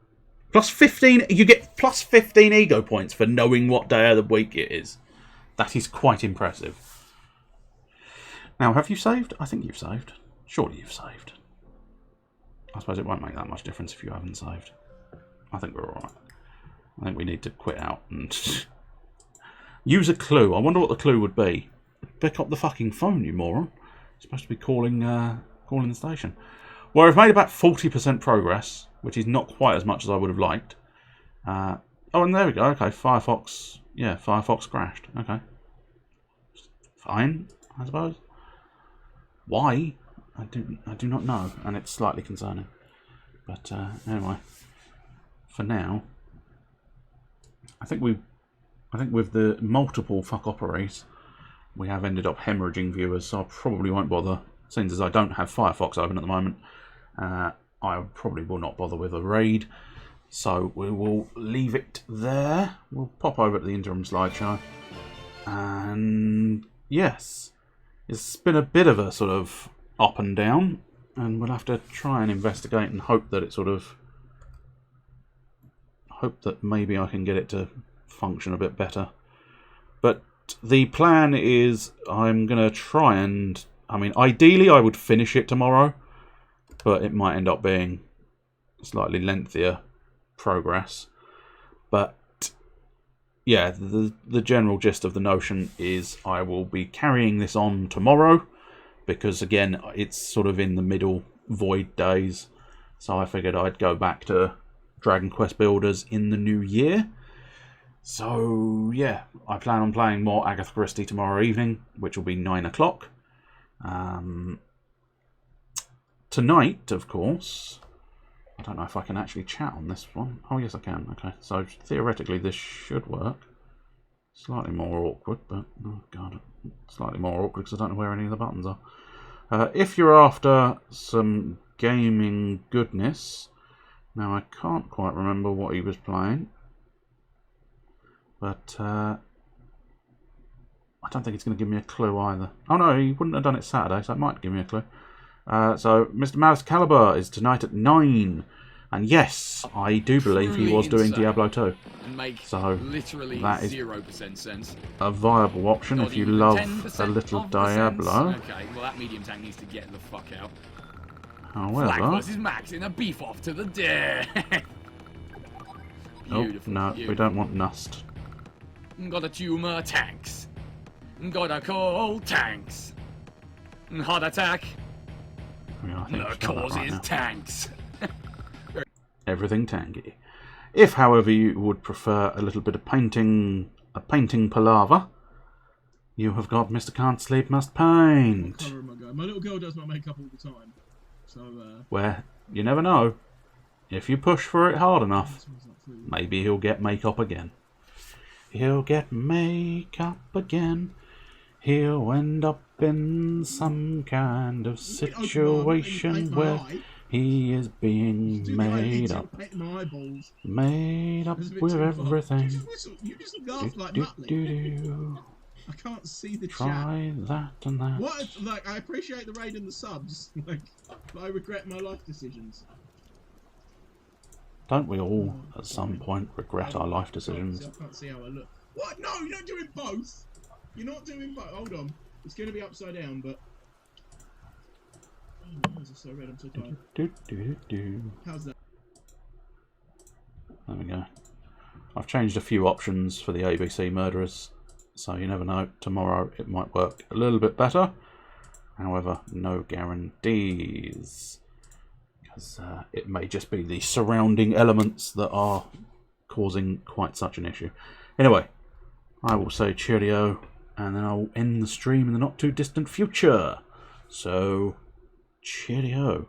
A: Plus 15, you get plus 15 ego points for knowing what day of the week it is. That is quite impressive. Now, have you saved? I think you've saved. Surely you've saved. I suppose it won't make that much difference if you haven't saved. I think we're alright. I think we need to quit out and use a clue. I wonder what the clue would be. Pick up the fucking phone, you moron. You're supposed to be calling the station. Well, I've made about 40% progress, which is not quite as much as I would have liked. Oh, and there we go. Okay, Firefox. Yeah, Firefox crashed. Okay. Fine, I suppose. Why? I do not know, and it's slightly concerning. But anyway, for now, I think with the multiple fuck-opperies, we have ended up hemorrhaging viewers, so I probably won't bother. Since as I don't have Firefox open at the moment, I probably will not bother with a raid. So we will leave it there. We'll pop over to the interim slideshow. And yes, it's been a bit of a sort of up and down, and we'll have to try and investigate and hope that it sort of maybe I can get it to function a bit better. But the plan is I'm going to try and, I mean, ideally I would finish it tomorrow, but it might end up being slightly lengthier progress. But yeah, the general gist of the notion is I will be carrying this on tomorrow, because again, it's sort of in the middle void days, so I figured I'd go back to Dragon Quest Builders in the new year. So yeah, I plan on playing more Agatha Christie tomorrow evening, which will be 9 o'clock. Tonight, of course, I don't know if I can actually chat on this one. Oh yes I can, okay. So theoretically this should work. Slightly more awkward, but oh god, slightly more awkward because I don't know where any of the buttons are. If you're after some gaming goodness, now I can't quite remember what he was playing, but I don't think it's going to give me a clue either. Oh no, he wouldn't have done it Saturday, so it might give me a clue. So Mr. Malice Caliber is tonight at 9. And yes, I do believe he was doing Diablo 2. So that is
I: 0% sense.
A: a viable option if you love a little Diablo.
I: Okay, well that medium tank needs to get the fuck out.
A: However,
I: Flag versus Max in a beef off to the death.
A: oh no, we don't want Nust.
I: Got a tumor, tanks. Got a cold, tanks. Heart attack.
A: Yeah, I think
I: The
A: it's done that
I: cause
A: right
I: is
A: now.
I: tanks.
A: Everything tangy. If, however, you would prefer a little bit of painting, a painting palaver, you have got Mr. Can't Sleep Must Paint.
J: My little girl does my makeup all the time, so
A: Where you never know, if you push for it hard enough, maybe he'll get makeup again. He'll get makeup again. He'll end up in some kind of situation where he is being made up. Made up with everything.
J: You just laugh like Muttley. I can't see the
A: Try
J: chat.
A: that and that.
J: What? Like, I appreciate the raid and the subs, like, but I regret my life decisions.
A: Don't we all, at some point, regret our life decisions?
J: I can't see how I look. What? No, you're not doing both. You're not doing both. Hold on. It's going to be upside down, but... Oh, my eyes are so red, I'm so tired. How's that?
A: There we go. I've changed a few options for the ABC murderers, so you never know. Tomorrow it might work a little bit better. However, no guarantees. Because it may just be the surrounding elements that are causing quite such an issue. Anyway, I will say cheerio, and then I'll end the stream in the not too distant future. So, cheerio.